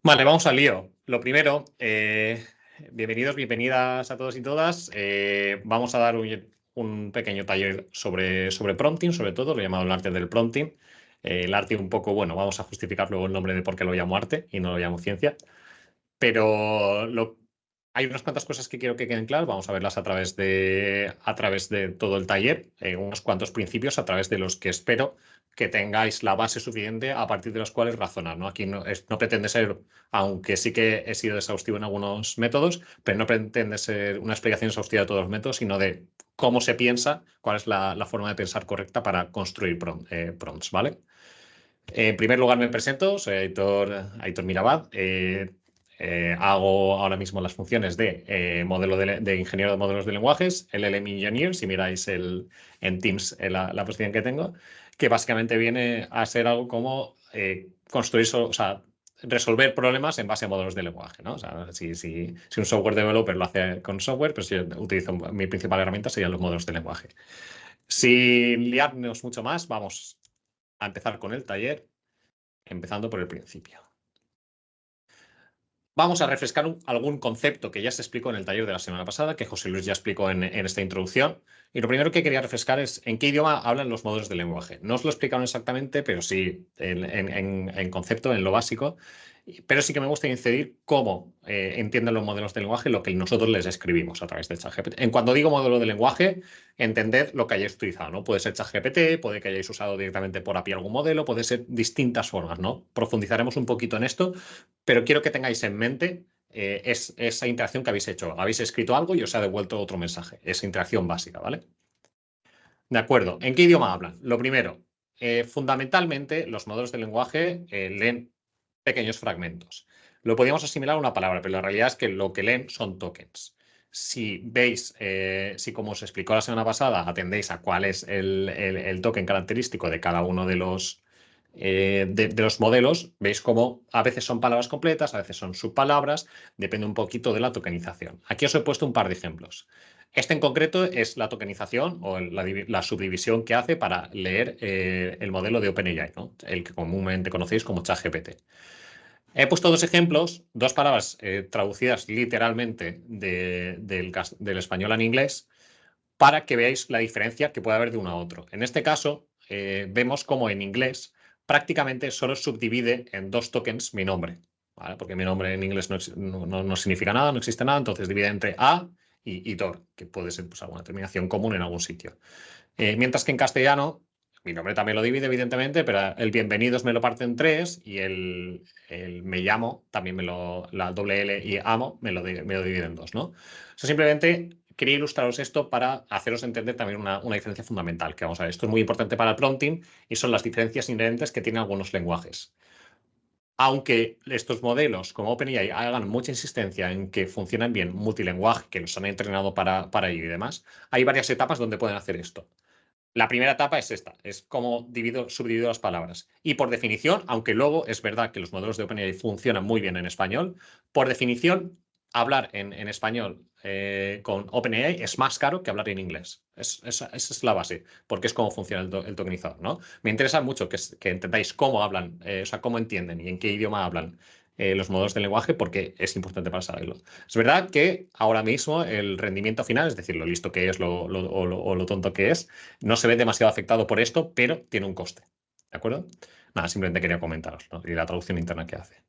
Vale, vamos al lío. Lo primero, bienvenidos, bienvenidas a todos y todas. Vamos a dar un pequeño taller sobre prompting, sobre todo, lo he llamado el arte del prompting. El arte un poco, bueno, vamos a justificar luego el nombre de por qué lo llamo arte y no lo llamo ciencia. Pero hay unas cuantas cosas que quiero que queden claras. Vamos a verlas a través de todo el taller, unos cuantos principios a través de los que espero que tengáis la base suficiente a partir de los cuales razonar, ¿no? Aquí no pretende ser, aunque sí que he sido exhaustivo en algunos métodos, pero no pretende ser una explicación exhaustiva de todos los métodos, sino de cómo se piensa, cuál es la forma de pensar correcta para construir prompts, ¿vale? En primer lugar me presento, soy Aitor Mirabad. Hago ahora mismo las funciones de ingeniero de modelos de lenguajes, LLM Engineer, si miráis en Teams la posición que tengo, que básicamente viene a ser algo como construir, o sea, resolver problemas en base a modelos de lenguaje, ¿no? O sea, si un software developer lo hace con software, pues yo utilizo mi principal herramienta serían los modelos de lenguaje. Sin liarnos mucho más, vamos a empezar con el taller, empezando por el principio. Vamos a refrescar algún concepto que ya se explicó en el taller de la semana pasada, que José Luis ya explicó en esta introducción. Y lo primero que quería refrescar es en qué idioma hablan los modelos de lenguaje. No os lo explicaron exactamente, pero sí en concepto, en lo básico. Pero sí que me gusta incidir cómo entienden los modelos de lenguaje lo que nosotros les escribimos a través de ChatGPT. En cuando digo modelo de lenguaje, entended lo que hayáis utilizado, ¿no? Puede ser ChatGPT, puede que hayáis usado directamente por API algún modelo, puede ser distintas formas, ¿no? Profundizaremos un poquito en esto, pero quiero que tengáis en mente esa interacción que habéis hecho. Habéis escrito algo y os ha devuelto otro mensaje. Esa interacción básica, ¿vale? De acuerdo. ¿En qué idioma hablan? Lo primero, fundamentalmente los modelos de lenguaje leen pequeños fragmentos. Lo podríamos asimilar a una palabra, pero la realidad es que lo que leen son tokens. Si veis, si como os explicó la semana pasada, atendéis a cuál es el token característico de cada uno de los modelos, veis cómo a veces son palabras completas, a veces son subpalabras, depende un poquito de la tokenización. Aquí os he puesto un par de ejemplos. Este en concreto es la tokenización o la subdivisión que hace para leer el modelo de OpenAI, ¿no? El que comúnmente conocéis como ChatGPT. He puesto dos ejemplos, dos palabras traducidas literalmente del español al inglés, para que veáis la diferencia que puede haber de uno a otro. En este caso, vemos como en inglés prácticamente solo subdivide en dos tokens mi nombre, ¿vale? Porque mi nombre en inglés no significa nada, no existe nada, entonces divide entre A y Tor, que puede ser pues, alguna terminación común en algún sitio. Mientras que en castellano, mi nombre también lo divide, evidentemente, pero el bienvenidos me lo parte en tres y el me llamo, también la doble L y amo, me lo divide en dos, ¿no? Eso simplemente quería ilustraros esto para haceros entender también una diferencia fundamental, que vamos a ver, esto es muy importante para el prompting y son las diferencias inherentes que tienen algunos lenguajes. Aunque estos modelos como OpenAI hagan mucha insistencia en que funcionan bien multilingüe, que los han entrenado para ello y demás, hay varias etapas donde pueden hacer esto. La primera etapa es esta, es cómo subdivido las palabras. Y por definición, aunque luego es verdad que los modelos de OpenAI funcionan muy bien en español, por definición, hablar en español con OpenAI es más caro que hablar en inglés. Esa es la base, porque es cómo funciona el tokenizador, ¿no? Me interesa mucho que entendáis cómo hablan, o sea, cómo entienden y en qué idioma hablan los modelos de lenguaje, porque es importante para saberlo. Es verdad que ahora mismo el rendimiento final, es decir, lo listo que es o lo tonto que es, no se ve demasiado afectado por esto, pero tiene un coste. ¿De acuerdo? Nada, simplemente quería comentaros, ¿no? Y la traducción interna que hace.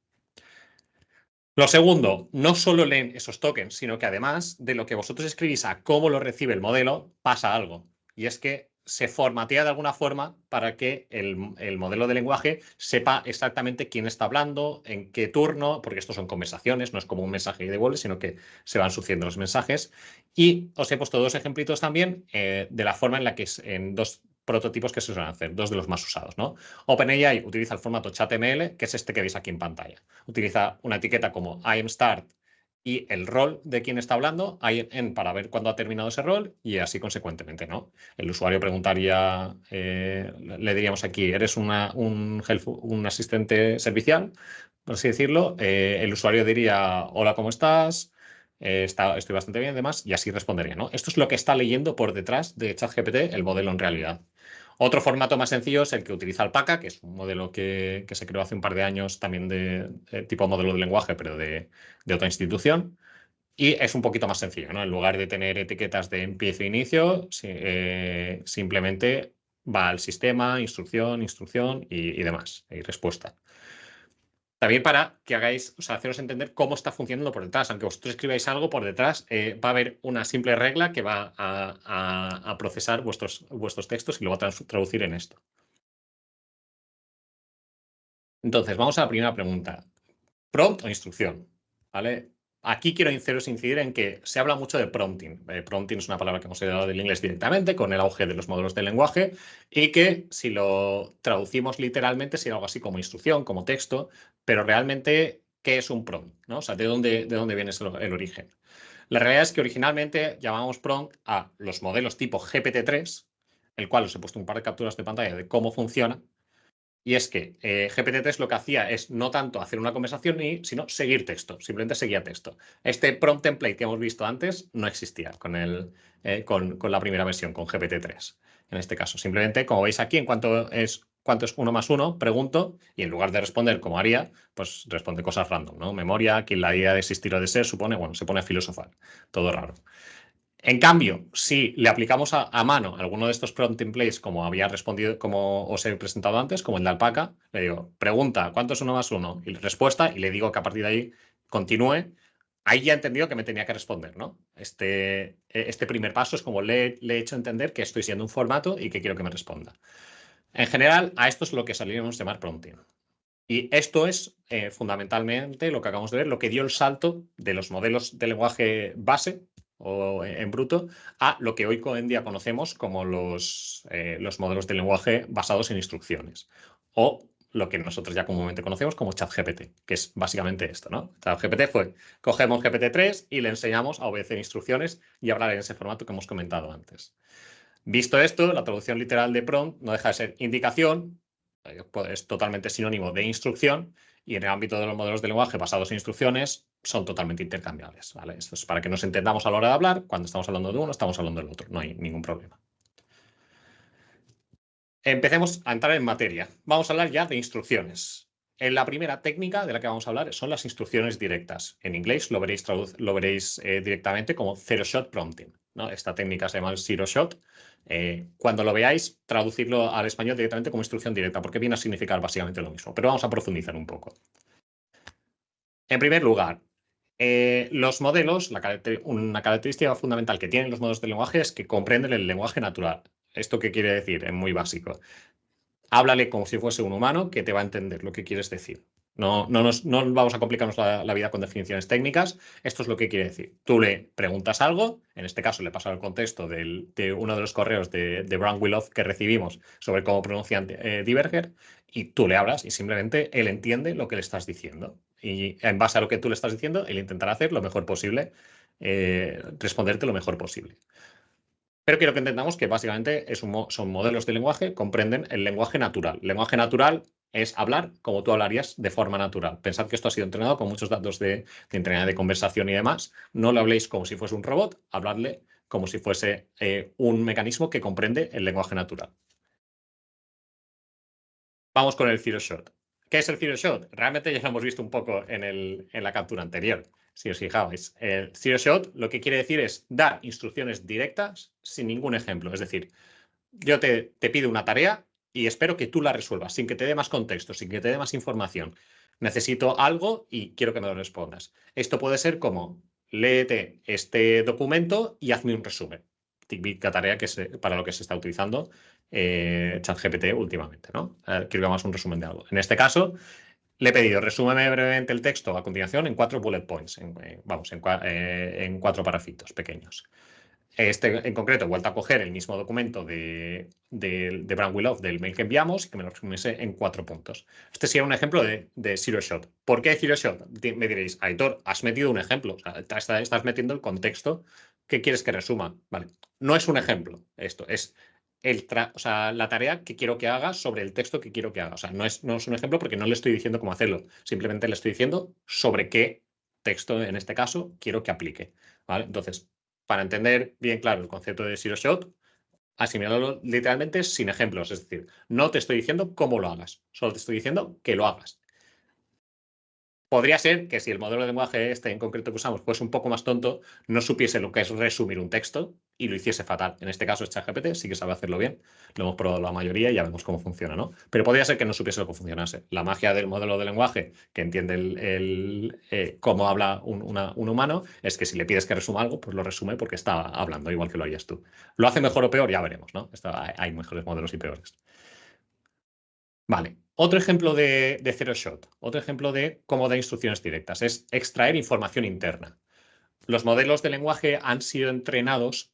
Lo segundo, no solo leen esos tokens, sino que además de lo que vosotros escribís a cómo lo recibe el modelo, pasa algo. Y es que se formatea de alguna forma para que el modelo de lenguaje sepa exactamente quién está hablando, en qué turno, porque estos son conversaciones, no es como un mensaje y devuelve, sino que se van sucediendo los mensajes. Y os he puesto dos ejemplitos también de la forma en la que en dos prototipos que se suelen hacer, dos de los más usados, ¿no? OpenAI utiliza el formato HTML, que es este que veis aquí en pantalla. Utiliza una etiqueta como IamStart y el rol de quien está hablando, IAM para ver cuándo ha terminado ese rol y así consecuentemente, ¿no? El usuario preguntaría, le diríamos aquí, ¿eres un asistente servicial? Por así decirlo. El usuario diría, hola, ¿cómo estás? Estoy bastante bien, demás, y así respondería, ¿no? Esto es lo que está leyendo por detrás de ChatGPT el modelo en realidad. Otro formato más sencillo es el que utiliza Alpaca, que es un modelo que se creó hace un par de años también de tipo modelo de lenguaje, pero de otra institución. Y es un poquito más sencillo, ¿no? En lugar de tener etiquetas de empiezo e inicio, simplemente va al sistema, instrucción, instrucción y demás, y respuesta. También para que hagáis, o sea, haceros entender cómo está funcionando por detrás. Aunque vosotros escribáis algo por detrás, va a haber una simple regla que va a procesar vuestros textos y lo va a traducir en esto. Entonces, vamos a la primera pregunta. ¿Prompt o instrucción? ¿Vale? Aquí quiero incidir en que se habla mucho de prompting. Prompting es una palabra que hemos heredado del inglés directamente con el auge de los modelos de lenguaje y que si lo traducimos literalmente sería algo así como instrucción, como texto, pero realmente, ¿qué es un prompt? ¿No? O sea, ¿de dónde viene el origen? La realidad es que originalmente llamamos prompt a los modelos tipo GPT-3, el cual os he puesto un par de capturas de pantalla de cómo funciona. Y es que GPT-3 lo que hacía es no tanto hacer una conversación, sino seguir texto, simplemente seguía texto. Este prompt template que hemos visto antes no existía con la primera versión, con GPT-3. En este caso, simplemente, como veis aquí, en cuanto es 1 más 1, pregunto, y en lugar de responder como haría, pues responde cosas random, ¿no? Memoria, que la idea de existir o de ser supone, bueno, se pone a filosofar, todo raro. En cambio, si le aplicamos a mano alguno de estos prompt templates, como había respondido, como os he presentado antes, como el de Alpaca, le digo, pregunta, ¿cuánto es 1 más 1? Y respuesta, y le digo que a partir de ahí continúe. Ahí ya he entendido que me tenía que responder, ¿no? Este primer paso es como le he hecho entender que estoy siendo un formato y que quiero que me responda. En general, a esto es lo que solíamos llamar prompting. Y esto es fundamentalmente lo que acabamos de ver, lo que dio el salto de los modelos de lenguaje base o en bruto a lo que hoy en día conocemos como los modelos de lenguaje basados en instrucciones o lo que nosotros ya comúnmente conocemos como ChatGPT, que es básicamente esto, ¿no? ChatGPT fue, cogemos GPT-3 y le enseñamos a obedecer instrucciones y hablar en ese formato que hemos comentado antes. Visto esto, la traducción literal de prompt no deja de ser indicación, es totalmente sinónimo de instrucción, y en el ámbito de los modelos de lenguaje basados en instrucciones son totalmente intercambiables, ¿vale? Esto es para que nos entendamos a la hora de hablar. Cuando estamos hablando de uno, estamos hablando del otro. No hay ningún problema. Empecemos a entrar en materia. Vamos a hablar ya de instrucciones. En la primera técnica de la que vamos a hablar son las instrucciones directas. En inglés lo veréis directamente como zero-shot prompting, ¿no? Esta técnica se llama zero-shot. Cuando lo veáis, traducirlo al español directamente como instrucción directa, porque viene a significar básicamente lo mismo. Pero vamos a profundizar un poco. En primer lugar, los modelos, una característica fundamental que tienen los modelos de lenguaje es que comprenden el lenguaje natural. ¿Esto qué quiere decir? Es muy básico. Háblale como si fuese un humano que te va a entender lo que quieres decir. No vamos a complicarnos la vida con definiciones técnicas. Esto es lo que quiere decir. Tú le preguntas algo, en este caso le paso el contexto de uno de los correos de Brown Willoff que recibimos sobre cómo pronuncian Diverger, y tú le hablas y simplemente él entiende lo que le estás diciendo. Y en base a lo que tú le estás diciendo, él intentará hacer lo mejor posible, responderte lo mejor posible. Pero quiero que entendamos que básicamente son modelos de lenguaje, comprenden el lenguaje natural. El lenguaje natural es hablar como tú hablarías de forma natural. Pensad que esto ha sido entrenado con muchos datos de entrenamiento de conversación y demás. No lo habléis como si fuese un robot, habladle como si fuese un mecanismo que comprende el lenguaje natural. Vamos con el zero shot. ¿Qué es el zero shot? Realmente ya lo hemos visto un poco en la captura anterior, si os fijabais. El zero shot lo que quiere decir es dar instrucciones directas sin ningún ejemplo. Es decir, yo te pido una tarea y espero que tú la resuelvas, sin que te dé más contexto, sin que te dé más información. Necesito algo y quiero que me lo respondas. Esto puede ser como, léete este documento y hazme un resumen. Típica tarea para lo que se está utilizando ChatGPT últimamente, ¿no? Quiero que hagamos un resumen de algo. En este caso, le he pedido, resúmeme brevemente el texto a continuación en 4 bullet points, en 4 párrafitos pequeños. En concreto, he vuelto a coger el mismo documento de Brown Willoff del mail que enviamos y que me lo resumiese en 4 puntos. Este sería un ejemplo de zero shot. ¿Por qué zero shot? Me diréis, Aitor, has metido un ejemplo. O sea, estás metiendo el contexto que quieres que resuma. Vale. No es un ejemplo esto, es la tarea que quiero que haga sobre el texto que quiero que haga. O sea, no es un ejemplo porque no le estoy diciendo cómo hacerlo. Simplemente le estoy diciendo sobre qué texto, en este caso, quiero que aplique. ¿Vale? Entonces, para entender bien claro el concepto de zero shot, Asimilarlo literalmente sin ejemplos, es decir, no te estoy diciendo cómo lo hagas, solo te estoy diciendo que lo hagas. Podría ser que si el modelo de lenguaje este en concreto que usamos fuese un poco más tonto, no supiese lo que es resumir un texto y lo hiciese fatal. En este caso, ChatGPT sí que sabe hacerlo bien. Lo hemos probado la mayoría y ya vemos cómo funciona, ¿no? Pero podría ser que no supiese lo que funcionase. La magia del modelo de lenguaje, que entiende cómo habla un humano, es que si le pides que resuma algo, pues lo resume porque está hablando igual que lo harías tú. ¿Lo hace mejor o peor? Ya veremos, ¿no? Hay mejores modelos y peores. Vale, otro ejemplo de zero shot, otro ejemplo de cómo dar instrucciones directas, es extraer información interna. Los modelos de lenguaje han sido entrenados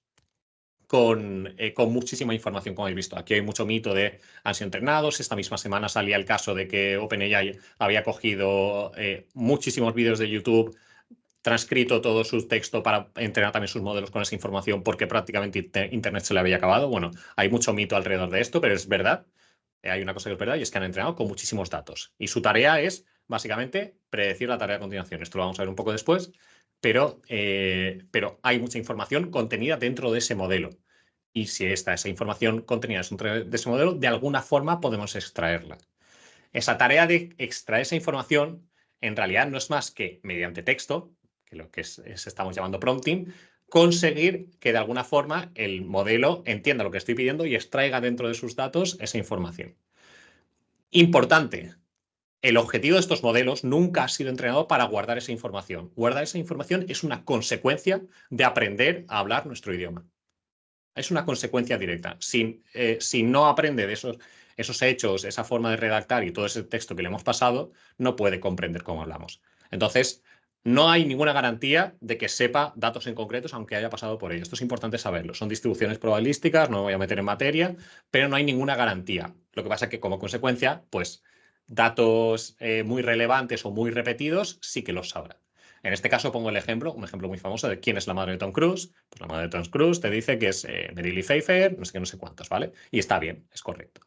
con muchísima información, como habéis visto. Aquí hay mucho mito de han sido entrenados. Esta misma semana salía el caso de que OpenAI había cogido muchísimos vídeos de YouTube, transcrito todo su texto para entrenar también sus modelos con esa información porque prácticamente Internet se le había acabado. Bueno, hay mucho mito alrededor de esto, pero es verdad. Hay una cosa que es verdad y es que han entrenado con muchísimos datos. Y su tarea es, básicamente, predecir la tarea a continuación. Esto lo vamos a ver un poco después, pero hay mucha información contenida dentro de ese modelo. Y si esa información contenida dentro de ese modelo, de alguna forma podemos extraerla. Esa tarea de extraer esa información, en realidad no es más que, mediante texto, que lo que estamos llamando prompting, conseguir que de alguna forma el modelo entienda lo que estoy pidiendo y extraiga dentro de sus datos esa información. Importante, el objetivo de estos modelos nunca ha sido entrenado para guardar esa información. Guardar esa información es una consecuencia de aprender a hablar nuestro idioma. Es una consecuencia directa. Si no aprende de esos hechos, esa forma de redactar y todo ese texto que le hemos pasado, no puede comprender cómo hablamos. Entonces, no hay ninguna garantía de que sepa datos en concretos, aunque haya pasado por ello. Esto es importante saberlo. Son distribuciones probabilísticas, no me voy a meter en materia, pero no hay ninguna garantía. Lo que pasa es que, como consecuencia, pues datos muy relevantes o muy repetidos sí que los sabrá. En este caso pongo un ejemplo muy famoso de quién es la madre de Tom Cruise. Pues la madre de Tom Cruise te dice que es Mary Lee Pfeiffer, no sé qué, no sé cuántos, ¿vale? Y está bien, es correcto.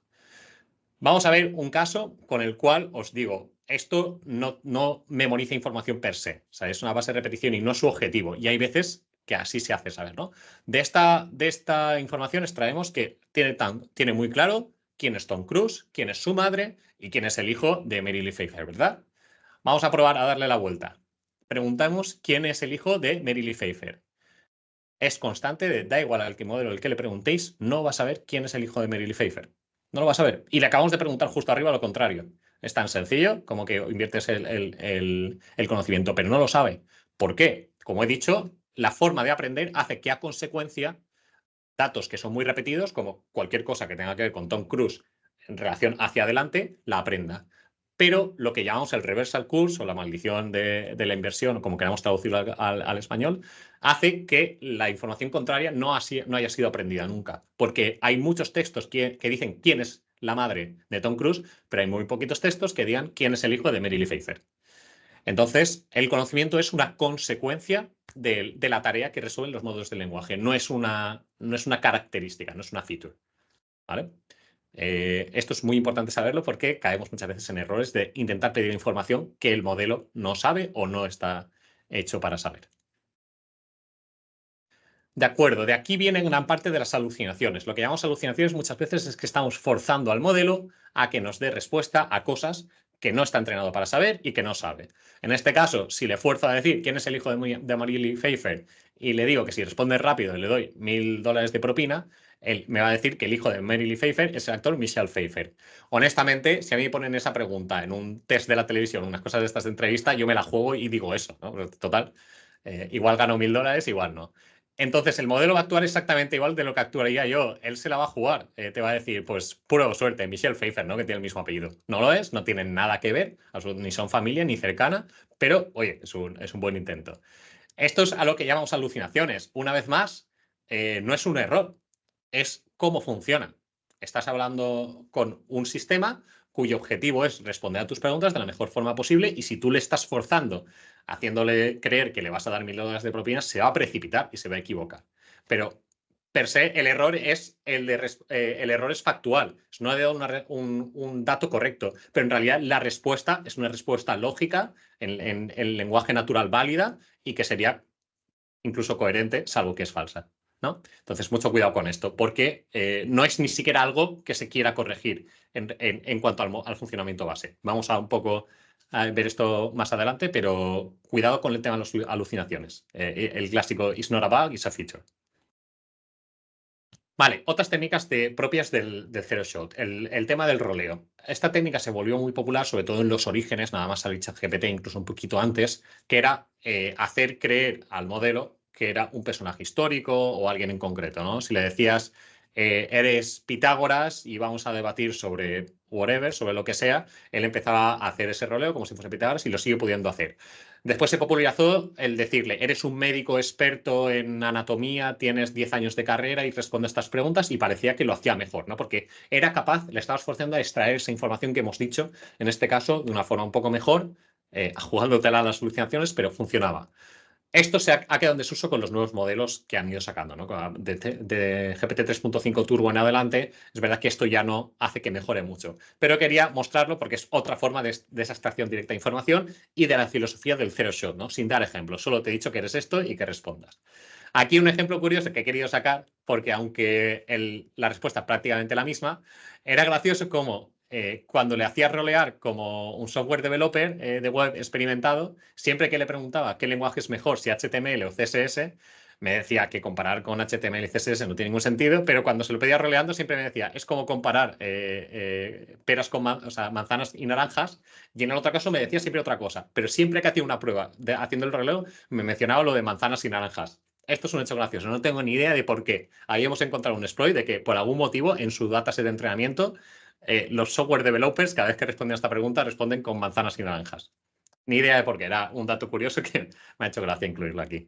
Vamos a ver un caso con el cual os digo, esto no memoriza información per se, o sea, es una base de repetición y no es su objetivo. Y hay veces que así se hace saber, ¿no? De esta información extraemos que tiene muy claro quién es Tom Cruise, quién es su madre y quién es el hijo de Mary Lee Pfeiffer, ¿verdad? Vamos a probar a darle la vuelta. Preguntamos quién es el hijo de Mary Lee Pfeiffer. Es constante, da igual al que modelo el que le preguntéis, no va a saber quién es el hijo de Mary Lee Pfeiffer. No lo va a saber. Y le acabamos de preguntar justo arriba lo contrario. Es tan sencillo como que inviertes el conocimiento, pero no lo sabe. ¿Por qué? Como he dicho, la forma de aprender hace que a consecuencia datos que son muy repetidos, como cualquier cosa que tenga que ver con Tom Cruise en relación hacia adelante, la aprenda. Pero lo que llamamos el reversal curse o la maldición de la inversión, o como queramos traducirlo al español, hace que la información contraria no haya sido aprendida nunca. Porque hay muchos textos que dicen quién es la madre de Tom Cruise, pero hay muy poquitos textos que digan quién es el hijo de Mary Lee Pfeiffer. Entonces, el conocimiento es una consecuencia de la tarea que resuelven los modelos de lenguaje. No es una característica, no es una feature. ¿Vale? Esto es muy importante saberlo porque caemos muchas veces en errores de intentar pedir información que el modelo no sabe o no está hecho para saber. De acuerdo, de aquí vienen gran parte de las alucinaciones. Lo que llamamos alucinaciones muchas veces es que estamos forzando al modelo a que nos dé respuesta a cosas que no está entrenado para saber y que no sabe. En este caso, si le fuerzo a decir quién es el hijo de Mary Lee Pfeiffer y le digo que si responde rápido le doy $1000 de propina, él me va a decir que el hijo de Mary Lee Pfeiffer es el actor Michelle Pfeiffer. Honestamente, si a mí me ponen esa pregunta en un test de la televisión, unas cosas de estas de entrevista, yo me la juego y digo eso, ¿no? Total, igual gano $1000, igual no. Entonces, el modelo va a actuar exactamente igual de lo que actuaría yo. Él se la va a jugar. Te va a decir, pues, pura suerte, Michelle Pfeiffer, ¿no? Que tiene el mismo apellido. No lo es, no tienen nada que ver, ni son familia ni cercana, pero, oye, es un buen intento. Esto es a lo que llamamos alucinaciones. Una vez más, no es un error, es cómo funciona. Estás hablando con un sistema cuyo objetivo es responder a tus preguntas de la mejor forma posible y si tú le estás forzando, haciéndole creer que le vas a dar $1000 de propinas, se va a precipitar y se va a equivocar. Pero per se el error es el error es factual. No ha dado un dato correcto, pero en realidad la respuesta es una respuesta lógica en lenguaje natural válida y que sería incluso coherente, salvo que es falsa. ¿no? Entonces, mucho cuidado con esto, porque no es ni siquiera algo que se quiera corregir en cuanto al funcionamiento base. Vamos a un poco a ver esto más adelante, pero cuidado con el tema de las alucinaciones. El clásico is not a bug, is a feature. Vale, otras técnicas propias del zero shot. El tema del roleo. Esta técnica se volvió muy popular, sobre todo en los orígenes, nada más al ChatGPT, incluso un poquito antes, que era hacer creer al modelo que era un personaje histórico o alguien en concreto, ¿no? Si le decías, eres Pitágoras y vamos a debatir sobre whatever, sobre lo que sea, él empezaba a hacer ese roleo como si fuese Pitágoras y lo sigue pudiendo hacer. Después se popularizó el decirle, eres un médico experto en anatomía, tienes 10 años de carrera y responde a estas preguntas, y parecía que lo hacía mejor, ¿no? Porque era capaz, le estabas forzando a extraer esa información que hemos dicho, en este caso, de una forma un poco mejor, jugándotela a las alucinaciones, pero funcionaba. Esto se ha quedado en desuso con los nuevos modelos que han ido sacando, ¿no? De GPT 3.5 Turbo en adelante, es verdad que esto ya no hace que mejore mucho. Pero quería mostrarlo porque es otra forma de esa extracción directa de información y de la filosofía del zero shot, ¿no? Sin dar ejemplos. Solo te he dicho que eres esto y que respondas. Aquí un ejemplo curioso que he querido sacar, porque aunque la respuesta es prácticamente la misma, era gracioso como cuando le hacía rolear como un software developer de web experimentado, siempre que le preguntaba qué lenguaje es mejor, si HTML o CSS, me decía que comparar con HTML y CSS no tiene ningún sentido, pero cuando se lo pedía roleando siempre me decía, es como comparar peras con manzanas y naranjas, y en el otro caso me decía siempre otra cosa, pero siempre que hacía una prueba haciendo el roleo me mencionaba lo de manzanas y naranjas. Esto es un hecho gracioso, no tengo ni idea de por qué. Ahí hemos encontrado un exploit de que por algún motivo en su dataset de entrenamiento los software developers, cada vez que responden a esta pregunta, responden con manzanas y naranjas. Ni idea de por qué. Era un dato curioso que me ha hecho gracia incluirlo aquí.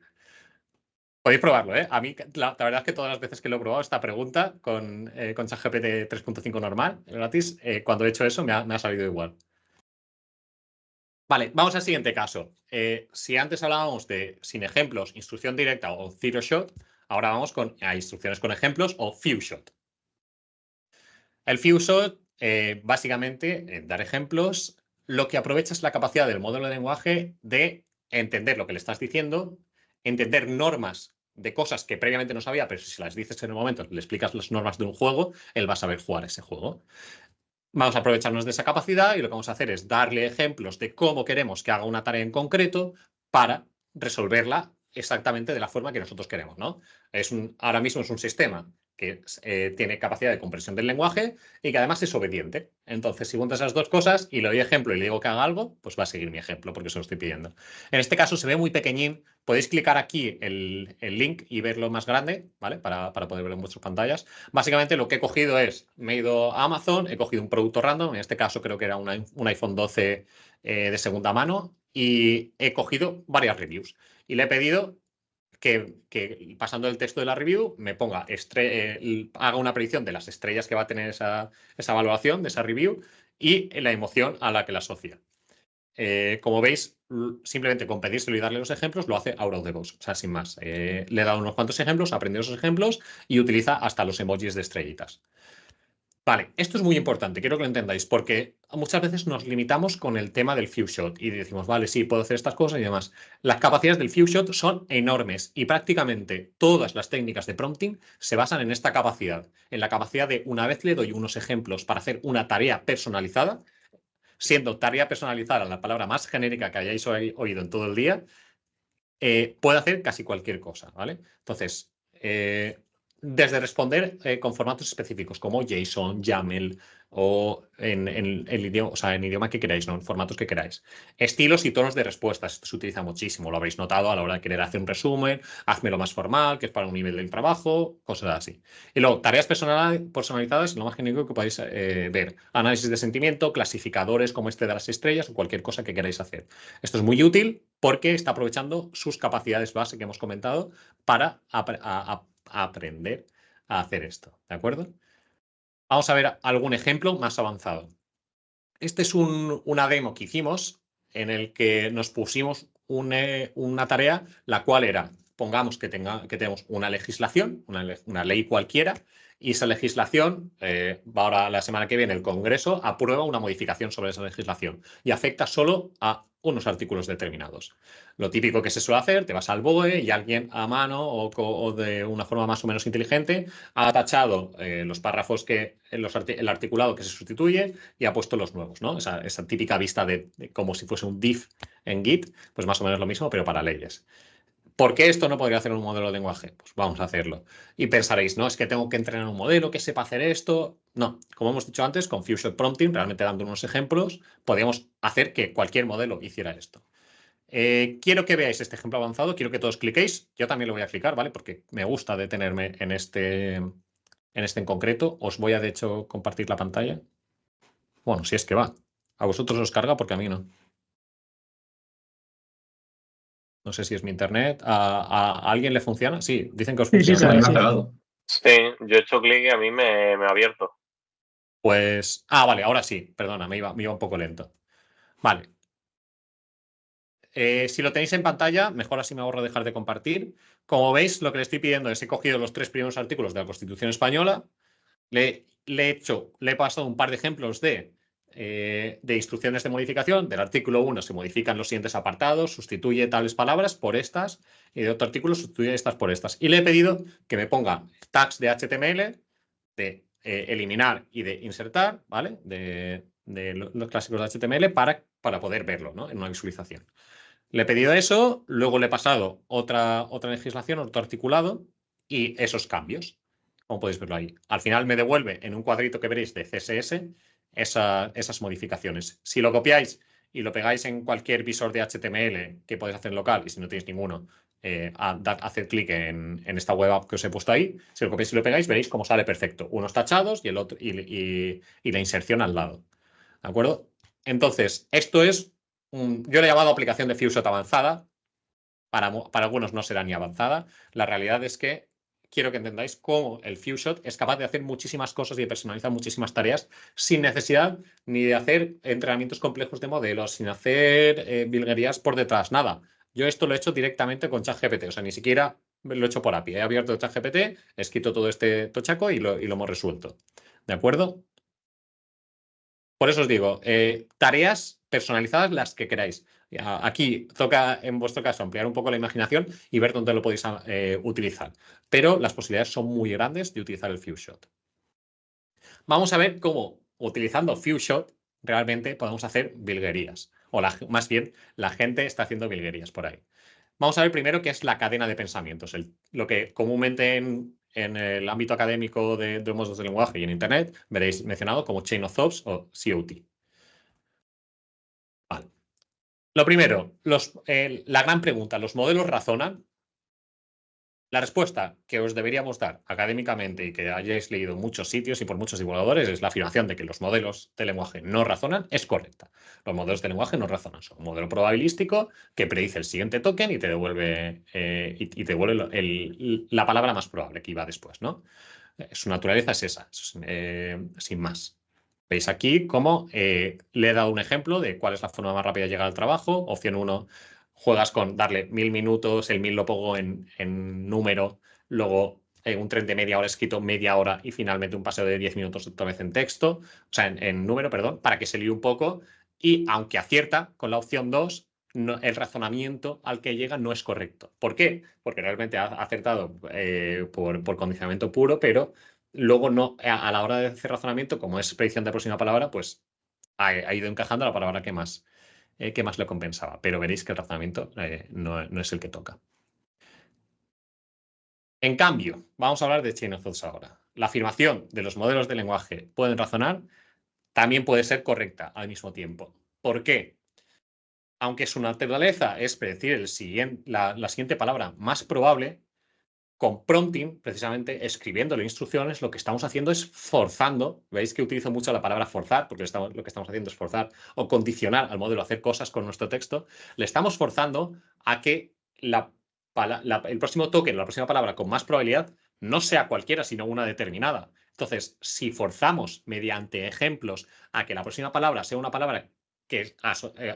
Podéis probarlo, ¿eh? A mí, la verdad es que todas las veces que lo he probado esta pregunta con ChatGPT 3.5 normal, gratis, cuando he hecho eso me ha salido igual. Vale, vamos al siguiente caso. Si antes hablábamos de sin ejemplos, instrucción directa o zero shot, ahora vamos a instrucciones con ejemplos o few shot. El few shot, básicamente, dar ejemplos, lo que aprovecha es la capacidad del modelo de lenguaje de entender lo que le estás diciendo, entender normas de cosas que previamente no sabía, pero si se las dices en el momento, le explicas las normas de un juego, él va a saber jugar ese juego. Vamos a aprovecharnos de esa capacidad y lo que vamos a hacer es darle ejemplos de cómo queremos que haga una tarea en concreto para resolverla exactamente de la forma que nosotros queremos, ¿no? Ahora mismo es un sistema que tiene capacidad de comprensión del lenguaje y que además es obediente. Entonces, si juntas esas dos cosas y le doy ejemplo y le digo que haga algo, pues va a seguir mi ejemplo porque se lo estoy pidiendo. En este caso se ve muy pequeñín. Podéis clicar aquí el link y verlo más grande, ¿vale? Para poder verlo en vuestras pantallas. Básicamente lo que he cogido me he ido a Amazon, he cogido un producto random, en este caso creo que era un iPhone 12 de segunda mano, y he cogido varias reviews. Y le he pedido que pasando el texto de la review me ponga haga una predicción de las estrellas que va a tener esa valoración de esa review y la emoción a la que la asocia. Como veis, simplemente con pedírselo y darle los ejemplos lo hace out of the box, o sea, sin más. Le he dado unos cuantos ejemplos, ha aprendido esos ejemplos y utiliza hasta los emojis de estrellitas. Vale, esto es muy importante, quiero que lo entendáis, porque muchas veces nos limitamos con el tema del few shot y decimos, vale, sí, puedo hacer estas cosas y demás. Las capacidades del few shot son enormes y prácticamente todas las técnicas de prompting se basan en esta capacidad, en la capacidad de, una vez le doy unos ejemplos para hacer una tarea personalizada, siendo tarea personalizada la palabra más genérica que hayáis oído en todo el día, puede hacer casi cualquier cosa, ¿vale? Entonces, desde responder con formatos específicos como JSON, YAML o en idioma que queráis, ¿no? En formatos que queráis. Estilos y tonos de respuestas. Esto se utiliza muchísimo, lo habréis notado a la hora de querer hacer un resumen, házmelo más formal, que es para un nivel del trabajo, cosas así. Y luego, tareas personalizadas, lo más genérico que podéis ver. Análisis de sentimiento, clasificadores como este de las estrellas o cualquier cosa que queráis hacer. Esto es muy útil porque está aprovechando sus capacidades base que hemos comentado para aprender a hacer esto, ¿de acuerdo? Vamos a ver algún ejemplo más avanzado. Este es una demo que hicimos en el que nos pusimos una tarea, la cual era, pongamos que tenemos una legislación, una ley cualquiera, y esa legislación, va ahora la semana que viene el Congreso aprueba una modificación sobre esa legislación y afecta solo a unos artículos determinados. Lo típico que se suele hacer, te vas al BOE y alguien a mano o de una forma más o menos inteligente ha tachado los párrafos el articulado que se sustituye y ha puesto los nuevos, ¿no? Esa típica vista de como si fuese un div en Git, pues más o menos lo mismo, pero para leyes. ¿Por qué esto no podría hacer un modelo de lenguaje? Pues vamos a hacerlo. Y pensaréis, no, es que tengo que entrenar un modelo que sepa hacer esto. No, como hemos dicho antes, con Few-Shot Prompting, realmente dando unos ejemplos, podríamos hacer que cualquier modelo hiciera esto. Quiero que veáis este ejemplo avanzado, quiero que todos cliquéis. Yo también lo voy a clicar, ¿vale? Porque me gusta detenerme en este en concreto. Os voy a, de hecho, compartir la pantalla. Bueno, si es que va. A vosotros os carga porque a mí no. No sé si es mi internet. ¿A alguien le funciona? Sí, dicen que os Sí, sí, funciona. sí. Sí, yo he hecho clic y a mí me ha abierto. Pues. Ah, vale, ahora sí. Perdona, me iba un poco lento. Vale. Si lo tenéis en pantalla, mejor así me ahorro dejar de compartir. Como veis, lo que le estoy pidiendo es he cogido los 3 primeros artículos de la Constitución Española, le he pasado un par de ejemplos de instrucciones de modificación. Del artículo 1 se modifican los siguientes apartados, sustituye tales palabras por estas, y de otro artículo sustituye estas por estas. Y le he pedido que me ponga tags de HTML, de eliminar y de insertar, ¿vale? De los clásicos de HTML para poder verlo, ¿no? En una visualización. Le he pedido eso, luego le he pasado otra legislación, otro articulado y esos cambios, como podéis verlo ahí. Al final me devuelve en un cuadrito que veréis de CSS esas modificaciones. Si lo copiáis y lo pegáis en cualquier visor de HTML que podéis hacer local, y si no tenéis ninguno, haced clic en esta web app que os he puesto ahí. Si lo copiáis y lo pegáis, veréis cómo sale perfecto. Unos tachados y el otro y la inserción al lado. ¿De acuerdo? Entonces, esto es yo le he llamado aplicación de Few-Shot avanzada. Para algunos no será ni avanzada. La realidad es que quiero que entendáis cómo el Few-Shot es capaz de hacer muchísimas cosas y de personalizar muchísimas tareas sin necesidad ni de hacer entrenamientos complejos de modelos, sin hacer virguerías por detrás, nada. Yo esto lo he hecho directamente con ChatGPT, o sea, ni siquiera lo he hecho por API. He abierto ChatGPT, he escrito todo este tochaco y lo hemos resuelto. ¿De acuerdo? Por eso os digo, tareas personalizadas las que queráis. Aquí toca, en vuestro caso, ampliar un poco la imaginación y ver dónde lo podéis utilizar. Pero las posibilidades son muy grandes de utilizar el Few-Shot. Vamos a ver cómo, utilizando Few-Shot, realmente podemos hacer virguerías. O más bien, la gente está haciendo virguerías por ahí. Vamos a ver primero qué es la cadena de pensamientos. Lo que comúnmente en el ámbito académico de modelos de lenguaje y en Internet veréis mencionado como Chain of Thoughts o COT. Vale. Lo primero, la gran pregunta, ¿los modelos razonan? La respuesta que os deberíamos dar académicamente y que hayáis leído en muchos sitios y por muchos divulgadores es la afirmación de que los modelos de lenguaje no razonan, es correcta. Los modelos de lenguaje no razonan, son un modelo probabilístico que predice el siguiente token y te devuelve, la palabra más probable que iba después, ¿no? Su naturaleza es esa, sin más. Veis aquí cómo le he dado un ejemplo de cuál es la forma más rápida de llegar al trabajo. Opción 1, juegas con darle 1000 minutos, el 1000 lo pongo en número, luego un tren de media hora escrito media hora y finalmente un paseo de 10 minutos otra vez en texto, o sea, en número, perdón, para que se líe un poco. Y aunque acierta con la opción 2, el razonamiento al que llega no es correcto. ¿Por qué? Porque realmente ha acertado por condicionamiento puro, pero luego no, a la hora de hacer razonamiento, como es predicción de próxima palabra, pues ha ido encajando la palabra que más le compensaba. Pero veréis que el razonamiento no es el que toca. En cambio, vamos a hablar de Chain of Thoughts ahora. La afirmación de los modelos de lenguaje pueden razonar también puede ser correcta al mismo tiempo. ¿Por qué? Aunque su naturaleza es predecir la siguiente palabra más probable, con prompting, precisamente escribiéndole instrucciones, lo que estamos haciendo es forzando. Veis que utilizo mucho la palabra forzar, porque lo que estamos haciendo es forzar o condicionar al modelo a hacer cosas con nuestro texto. Le estamos forzando a que el próximo token, la próxima palabra con más probabilidad, no sea cualquiera, sino una determinada. Entonces, si forzamos mediante ejemplos a que la próxima palabra sea una palabra que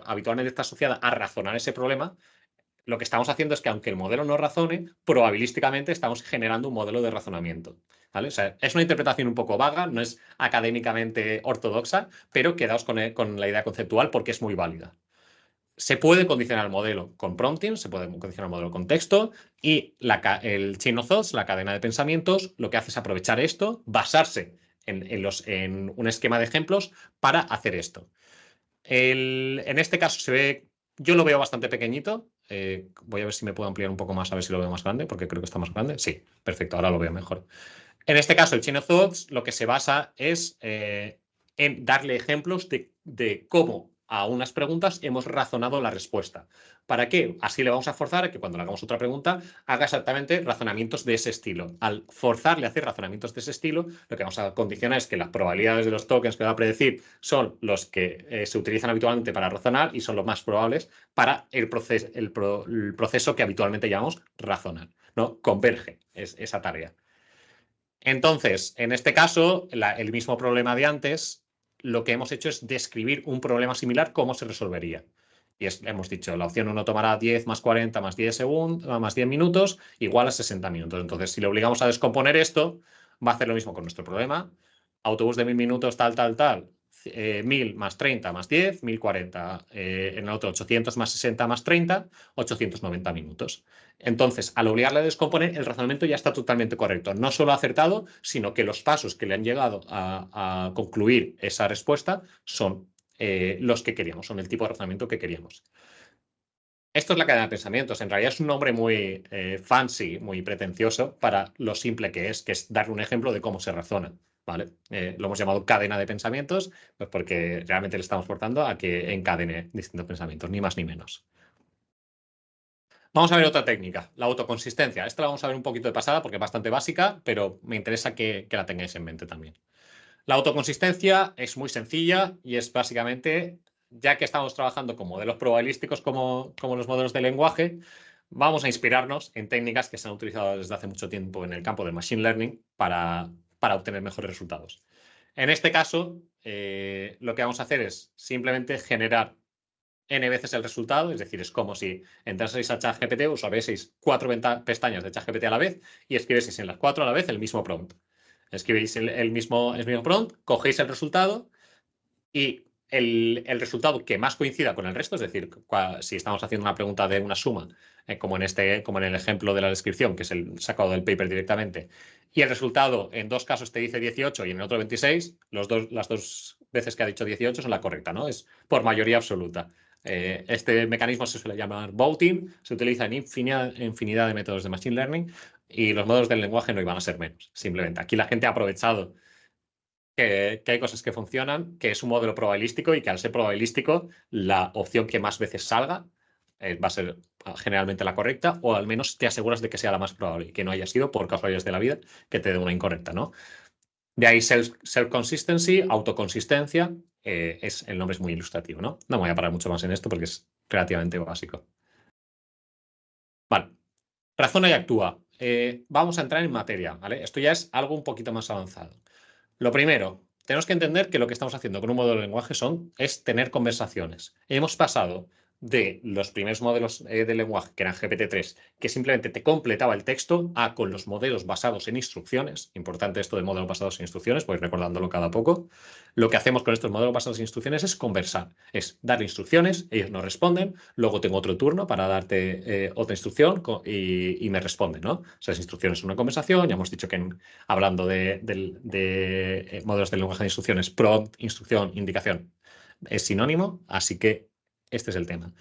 habitualmente está asociada a razonar ese problema, lo que estamos haciendo es que aunque el modelo no razone, probabilísticamente estamos generando un modelo de razonamiento. ¿Vale? O sea, es una interpretación un poco vaga, no es académicamente ortodoxa, pero quedaos con la idea conceptual porque es muy válida. se puede condicionar el modelo con prompting, se puede condicionar el modelo con texto y el chain of thoughts, la cadena de pensamientos, lo que hace es aprovechar esto, basarse en un esquema de ejemplos para hacer esto. En este caso yo lo veo bastante pequeñito. Voy a ver si me puedo ampliar un poco más, a ver si lo veo más grande, porque creo que está más grande. Sí, perfecto, ahora lo veo mejor. En este caso, el Chain of Thoughts lo que se basa es en darle ejemplos de cómo a unas preguntas hemos razonado la respuesta. ¿Para qué? Así le vamos a forzar a que cuando le hagamos otra pregunta haga exactamente razonamientos de ese estilo. Al forzarle a hacer razonamientos de ese estilo, lo que vamos a condicionar es que las probabilidades de los tokens que va a predecir son los que se utilizan habitualmente para razonar y son los más probables para el proceso que habitualmente llamamos razonar, ¿no? Converge esa tarea. Entonces, en este caso, el mismo problema de antes, lo que hemos hecho es describir un problema similar, cómo se resolvería. Y hemos dicho, la opción 1 tomará 10 más 40 más 10 segundos, más 10 minutos, igual a 60 minutos. Entonces, si le obligamos a descomponer esto, va a hacer lo mismo con nuestro problema. Autobús de 1000 minutos, tal, 1000 más 30 más 10, 1040. En el otro, 800 más 60 más 30, 890 minutos. Entonces, al obligarle a descomponer, el razonamiento ya está totalmente correcto. No solo ha acertado, sino que los pasos que le han llegado a concluir esa respuesta son los que queríamos, son el tipo de razonamiento que queríamos. Esto es la cadena de pensamientos. En realidad es un nombre muy fancy, muy pretencioso para lo simple que es dar un ejemplo de cómo se razona. ¿Vale? Lo hemos llamado cadena de pensamientos, pues porque realmente le estamos forzando a que encadene distintos pensamientos, ni más ni menos. Vamos a ver otra técnica, la autoconsistencia. Esta la vamos a ver un poquito de pasada porque es bastante básica, pero me interesa que la tengáis en mente también. La autoconsistencia es muy sencilla y es básicamente, ya que estamos trabajando con modelos probabilísticos como los modelos de lenguaje, vamos a inspirarnos en técnicas que se han utilizado desde hace mucho tiempo en el campo del machine learning para obtener mejores resultados. En este caso, lo que vamos a hacer es simplemente generar n veces el resultado, es decir, es como si entraseis a ChatGPT, usaseis 4 pestañas de ChatGPT a la vez y escribieseis en las 4 a la vez el mismo prompt. Escribís el mismo prompt, cogéis el resultado y el resultado que más coincida con el resto, es decir, si estamos haciendo una pregunta de una suma, como en el ejemplo de la descripción, que es el sacado del paper directamente, y el resultado en dos casos te dice 18 y en el otro 26, las dos veces que ha dicho 18 son la correcta, ¿no? Es por mayoría absoluta. Este mecanismo se suele llamar voting, se utiliza en infinidad de métodos de machine learning y los modelos del lenguaje no iban a ser menos. Simplemente aquí la gente ha aprovechado que hay cosas que funcionan, que es un modelo probabilístico y que al ser probabilístico la opción que más veces salga va a ser generalmente la correcta o al menos te aseguras de que sea la más probable y que no haya sido por casualidades de la vida que te dé una incorrecta, ¿no? De ahí self-consistency, autoconsistencia, el nombre es muy ilustrativo, ¿no? No me voy a parar mucho más en esto porque es relativamente básico. Vale, razona y actúa. Vamos a entrar en materia, ¿vale? Esto ya es algo un poquito más avanzado. Lo primero, tenemos que entender que lo que estamos haciendo con un modelo de lenguaje es tener conversaciones. Hemos pasado de los primeros modelos de lenguaje, que eran GPT-3, que simplemente te completaba el texto, a con los modelos basados en instrucciones. Importante esto de modelos basados en instrucciones, pues recordándolo cada poco. Lo que hacemos con estos modelos basados en instrucciones es conversar, es darle instrucciones, ellos nos responden, luego tengo otro turno para darte otra instrucción y me responden, ¿no? O sea, las instrucciones son una conversación, ya hemos dicho que hablando de modelos de lenguaje de instrucciones, prompt, instrucción, indicación, es sinónimo, así que este es el tema.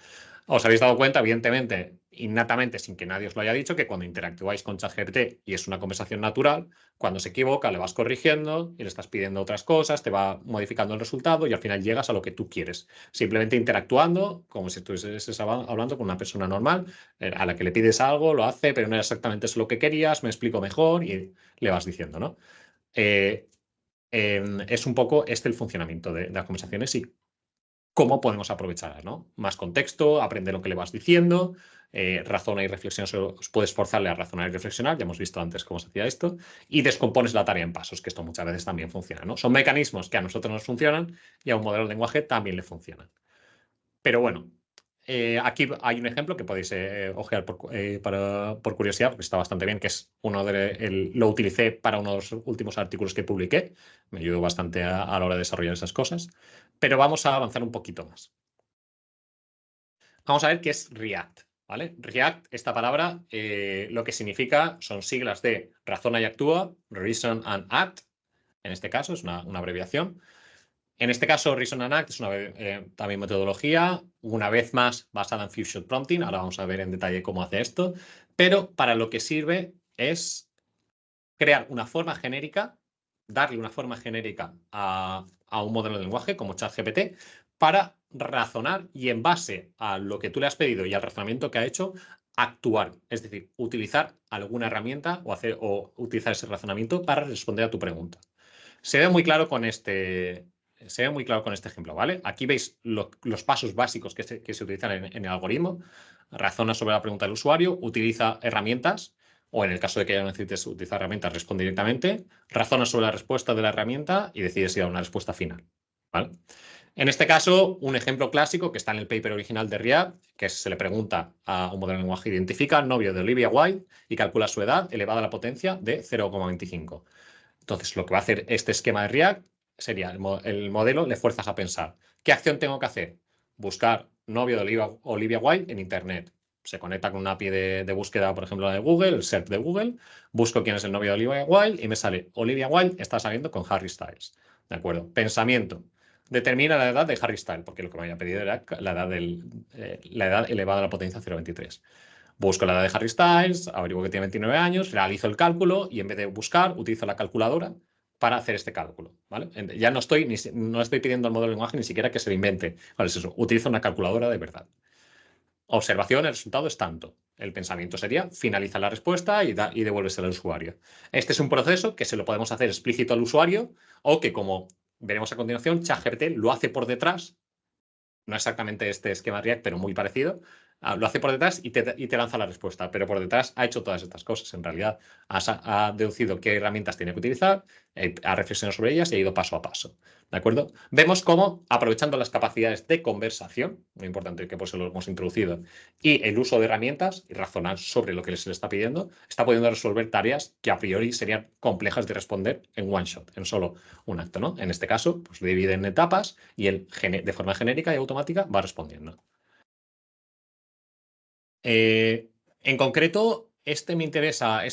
Os habéis dado cuenta, evidentemente, innatamente, sin que nadie os lo haya dicho, que cuando interactuáis con ChatGPT y es una conversación natural, cuando se equivoca le vas corrigiendo y le estás pidiendo otras cosas, te va modificando el resultado y al final llegas a lo que tú quieres. Simplemente interactuando como si estuvieses hablando con una persona normal, a la que le pides algo, lo hace, pero no era exactamente eso lo que querías, me explico mejor y le vas diciendo, ¿no? Es un poco el funcionamiento de las conversaciones y cómo podemos aprovecharlas, ¿no? Más contexto, aprende lo que le vas diciendo, razona y reflexiona, puedes forzarle a razonar y reflexionar, ya hemos visto antes cómo se hacía esto, y descompones la tarea en pasos, que esto muchas veces también funciona, ¿no? Son mecanismos que a nosotros nos funcionan y a un modelo de lenguaje también le funcionan. Pero bueno, aquí hay un ejemplo que podéis ojear por curiosidad, porque está bastante bien, que es lo utilicé para unos últimos artículos que publiqué. Me ayudó bastante a la hora de desarrollar esas cosas. Pero vamos a avanzar un poquito más. Vamos a ver qué es React, ¿vale? React, esta palabra, lo que significa son siglas de razona y actúa, reason and act, en este caso es una abreviación. En este caso, Reason and Act es una también metodología, una vez más basada en Feature Prompting. Ahora vamos a ver en detalle cómo hace esto. Pero para lo que sirve es crear una forma genérica, darle una forma genérica a un modelo de lenguaje como ChatGPT para razonar y en base a lo que tú le has pedido y al razonamiento que ha hecho, actuar. Es decir, utilizar alguna herramienta o utilizar ese razonamiento para responder a tu pregunta. Se ve muy claro con este ejemplo, ¿vale? Aquí veis los pasos básicos que se utilizan en el algoritmo. Razona sobre la pregunta del usuario, utiliza herramientas, o en el caso de que ya no necesites utilizar herramientas, responde directamente, razona sobre la respuesta de la herramienta y decide si da una respuesta final, ¿vale? En este caso, un ejemplo clásico que está en el paper original de React, que se le pregunta a un modelo de lenguaje, identifica al novio de Olivia Wilde y calcula su edad elevada a la potencia de 0,25. Entonces, lo que va a hacer este esquema de React sería el modelo, le fuerzas a pensar, ¿qué acción tengo que hacer? Buscar novio de Olivia Wilde en Internet. Se conecta con una API de búsqueda, por ejemplo, la de Google, el SERP de Google, busco quién es el novio de Olivia Wilde y me sale Olivia Wilde está saliendo con Harry Styles. ¿De acuerdo? Pensamiento. Determina la edad de Harry Styles, porque lo que me había pedido era la edad elevada a la potencia 0,23. Busco la edad de Harry Styles, averiguo que tiene 29 años, realizo el cálculo y en vez de buscar, utilizo la calculadora para hacer este cálculo, ¿vale? Ya no estoy pidiendo al modelo de lenguaje ni siquiera que se lo invente. ¿Cuál es eso? Utilizo una calculadora de verdad. Observación, el resultado es tanto. El pensamiento sería finaliza la respuesta y devuélvesela al usuario. Este es un proceso que se lo podemos hacer explícito al usuario o que, como veremos a continuación, ChatGPT lo hace por detrás. No exactamente este esquema React, pero muy parecido. Lo hace por detrás y te lanza la respuesta, pero por detrás ha hecho todas estas cosas. En realidad ha deducido qué herramientas tiene que utilizar, ha reflexionado sobre ellas y ha ido paso a paso. ¿De acuerdo? Vemos cómo, aprovechando las capacidades de conversación, muy importante que por eso lo hemos introducido, y el uso de herramientas y razonar sobre lo que se le está pidiendo, está pudiendo resolver tareas que a priori serían complejas de responder en one shot, en solo un acto, ¿no? En este caso, pues lo divide en etapas y él de forma genérica y automática va respondiendo. En concreto, esto me interesa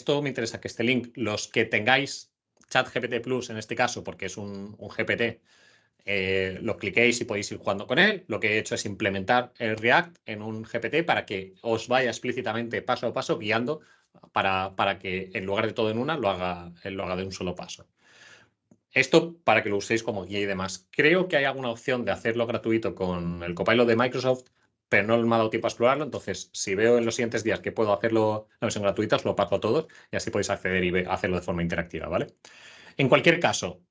que este link, los que tengáis ChatGPT Plus en este caso, porque es un GPT, lo cliquéis y podéis ir jugando con él. Lo que he hecho es implementar el React en un GPT para que os vaya explícitamente paso a paso guiando para que en lugar de todo en una lo haga de un solo paso. Esto para que lo uséis como guía y demás. Creo que hay alguna opción de hacerlo gratuito con el Copilot de Microsoft, pero no me ha dado tiempo a explorarlo. Entonces, si veo en los siguientes días que puedo hacerlo la versión gratuita, os lo paso a todos y así podéis acceder y hacerlo de forma interactiva, ¿vale? En cualquier caso,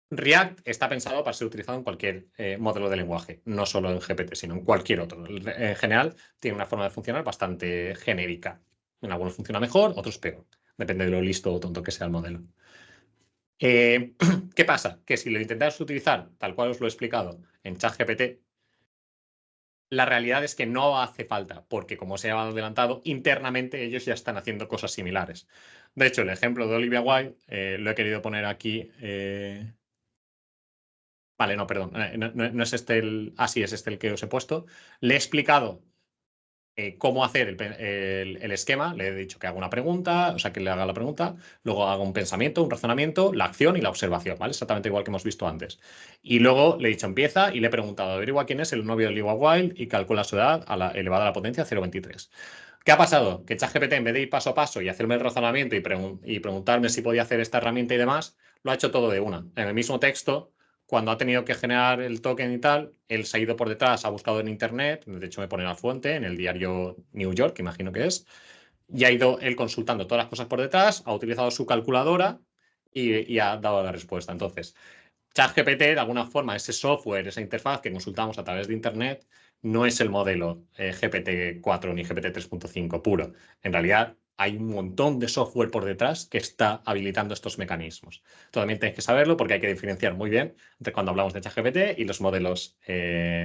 React está pensado para ser utilizado en cualquier modelo de lenguaje, no solo en GPT, sino en cualquier otro. En general, tiene una forma de funcionar bastante genérica. En algunos funciona mejor, otros peor. Depende de lo listo o tonto que sea el modelo. ¿Qué pasa? Que si lo intentáis utilizar, tal cual os lo he explicado, en ChatGPT, la realidad es que no hace falta, porque como se ha adelantado, internamente ellos ya están haciendo cosas similares. De hecho, el ejemplo de Olivia Wilde lo he querido poner aquí. Vale, no, perdón. No es este sí, es este el que os he puesto. Le he explicado cómo hacer el esquema. Le he dicho que haga una pregunta, o sea, que le haga la pregunta, luego haga un pensamiento, un razonamiento, la acción y la observación, ¿vale? Exactamente igual que hemos visto antes. Y luego le he dicho empieza y le he preguntado, averigua quién es el novio de Olivia Wilde y calcula su edad elevada a la potencia 0,23. ¿Qué ha pasado? Que ChatGPT, en vez de ir paso a paso y hacerme el razonamiento y preguntarme si podía hacer esta herramienta y demás, lo ha hecho todo de una. En el mismo texto, cuando ha tenido que generar el token y tal, él se ha ido por detrás, ha buscado en Internet, de hecho me pone la fuente, en el diario New York, que imagino que es, y ha ido él consultando todas las cosas por detrás, ha utilizado su calculadora y ha dado la respuesta. Entonces, ChatGPT, de alguna forma, ese software, esa interfaz que consultamos a través de Internet, no es el modelo GPT-4 ni GPT 3.5 puro. En realidad, hay un montón de software por detrás que está habilitando estos mecanismos. También tenéis que saberlo porque hay que diferenciar muy bien entre cuando hablamos de ChatGPT y los modelos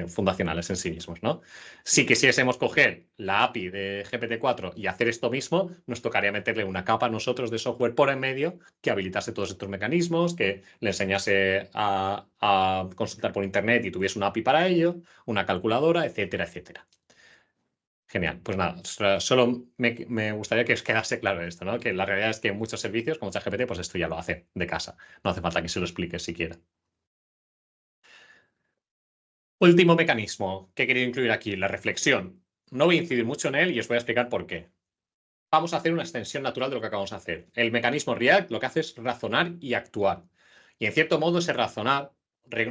fundacionales en sí mismos, ¿no? Si quisiésemos coger la API de GPT-4 y hacer esto mismo, nos tocaría meterle una capa a nosotros de software por en medio que habilitase todos estos mecanismos, que le enseñase a consultar por Internet y tuviese una API para ello, una calculadora, etcétera, etcétera. Genial, pues nada, solo me gustaría que os quedase claro esto, ¿no? Que la realidad es que muchos servicios como ChatGPT, pues esto ya lo hace de casa. No hace falta que se lo explique siquiera. Último mecanismo que he querido incluir aquí, la reflexión. No voy a incidir mucho en él y os voy a explicar por qué. Vamos a hacer una extensión natural de lo que acabamos de hacer. El mecanismo React lo que hace es razonar y actuar. Y en cierto modo ese razonar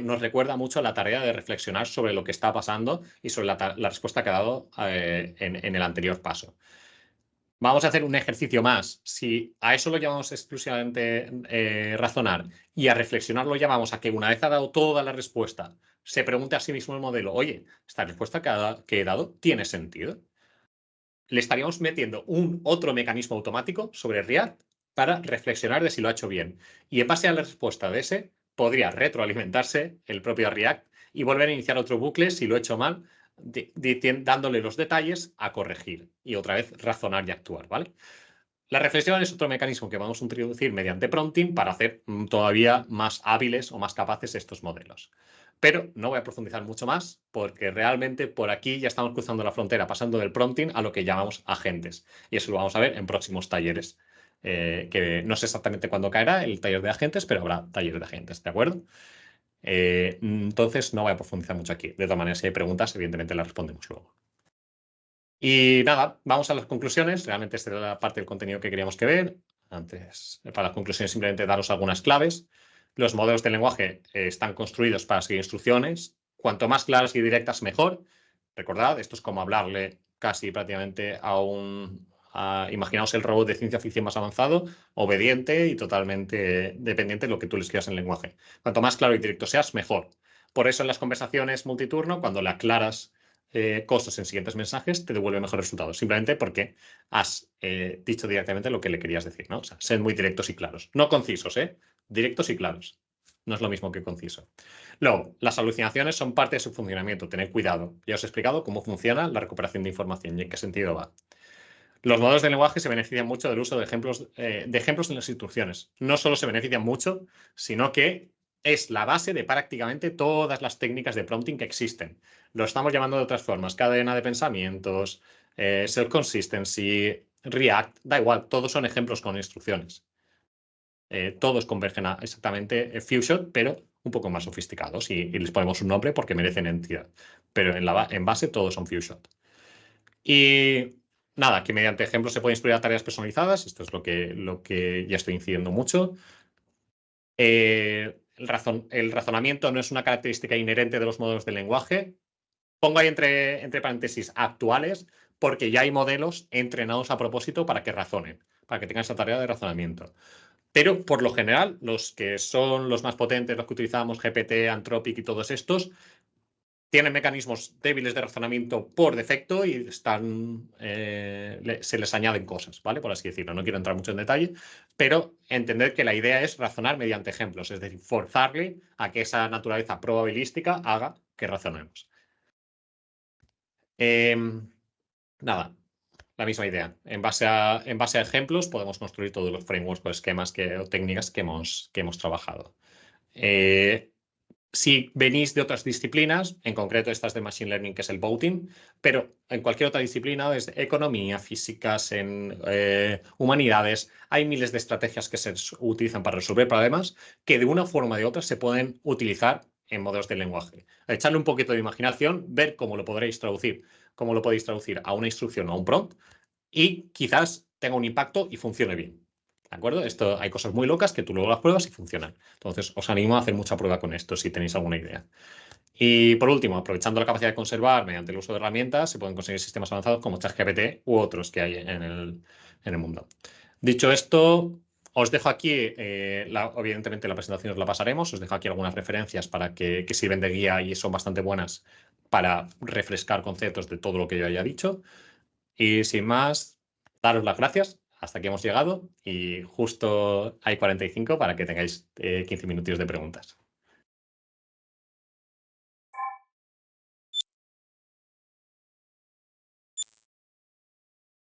nos recuerda mucho a la tarea de reflexionar sobre lo que está pasando y sobre la respuesta que ha dado en el anterior paso. Vamos a hacer un ejercicio más. Si a eso lo llamamos exclusivamente razonar y a reflexionar lo llamamos a que una vez ha dado toda la respuesta, se pregunte a sí mismo el modelo, oye, ¿esta respuesta que he dado tiene sentido? Le estaríamos metiendo un otro mecanismo automático sobre React para reflexionar de si lo ha hecho bien. Y en base a la respuesta de ese, podría retroalimentarse el propio React y volver a iniciar otro bucle si lo he hecho mal, dándole los detalles a corregir y otra vez razonar y actuar, ¿vale? La reflexión es otro mecanismo que vamos a introducir mediante prompting para hacer todavía más hábiles o más capaces estos modelos. Pero no voy a profundizar mucho más porque realmente por aquí ya estamos cruzando la frontera, pasando del prompting a lo que llamamos agentes. Y eso lo vamos a ver en próximos talleres, que no sé exactamente cuándo caerá el taller de agentes, pero habrá taller de agentes, ¿de acuerdo? Entonces no voy a profundizar mucho aquí. De todas maneras, si hay preguntas, evidentemente las respondemos luego. Y nada, vamos a las conclusiones. Realmente esta era la parte del contenido que queríamos que ver. Antes, para las conclusiones, simplemente daros algunas claves. Los modelos de lenguaje están construidos para seguir instrucciones. Cuanto más claras y directas, mejor. Recordad, esto es como hablarle casi prácticamente imaginaos el robot de ciencia ficción más avanzado, obediente y totalmente dependiente de lo que tú le escribas en el lenguaje. Cuanto más claro y directo seas, mejor. Por eso en las conversaciones multiturno, cuando le aclaras cosas en siguientes mensajes, te devuelve mejores resultados. Simplemente porque has dicho directamente lo que le querías decir, ¿no? O sea, sed muy directos y claros. No concisos, ¿eh? Directos y claros. No es lo mismo que conciso. Luego, las alucinaciones son parte de su funcionamiento. Tened cuidado. Ya os he explicado cómo funciona la recuperación de información y en qué sentido va. Los modelos de lenguaje se benefician mucho del uso de ejemplos en las instrucciones. No solo se benefician mucho, sino que es la base de prácticamente todas las técnicas de prompting que existen. Lo estamos llamando de otras formas, cadena de pensamientos, self-consistency, React, da igual, todos son ejemplos con instrucciones. Todos convergen a exactamente Few-shot, pero un poco más sofisticados y les ponemos un nombre porque merecen entidad. Pero en base todos son Few-shot. Y nada, que mediante ejemplos se puede instruir a tareas personalizadas. Esto es lo que ya estoy incidiendo mucho. El razonamiento no es una característica inherente de los modelos de lenguaje. Pongo ahí entre paréntesis actuales, porque ya hay modelos entrenados a propósito para que razonen, para que tengan esa tarea de razonamiento. Pero por lo general, los que son los más potentes, los que utilizamos, GPT, Anthropic y todos estos, tienen mecanismos débiles de razonamiento por defecto y se les añaden cosas, ¿vale? Por así decirlo. No quiero entrar mucho en detalle, pero entender que la idea es razonar mediante ejemplos, es decir, forzarle a que esa naturaleza probabilística haga que razonemos. Nada, la misma idea. En base a ejemplos podemos construir todos los frameworks o esquemas o técnicas que hemos trabajado. Si venís de otras disciplinas, en concreto estas de Machine Learning, que es el voting, pero en cualquier otra disciplina, desde economía, físicas, en humanidades, hay miles de estrategias que se utilizan para resolver problemas que de una forma o de otra se pueden utilizar en modelos de lenguaje. Echarle un poquito de imaginación, ver cómo lo podéis traducir a una instrucción o a un prompt y quizás tenga un impacto y funcione bien. ¿De acuerdo? Hay cosas muy locas que tú luego las pruebas y funcionan. Entonces, os animo a hacer mucha prueba con esto si tenéis alguna idea. Y por último, aprovechando la capacidad de conservar mediante el uso de herramientas, se pueden conseguir sistemas avanzados como ChatGPT u otros que hay en el mundo. Dicho esto, os dejo aquí, evidentemente la presentación os la pasaremos, os dejo aquí algunas referencias para que sirven de guía y son bastante buenas para refrescar conceptos de todo lo que yo haya dicho. Y sin más, daros las gracias hasta aquí hemos llegado y justo hay 45 para que tengáis 15 minutos de preguntas.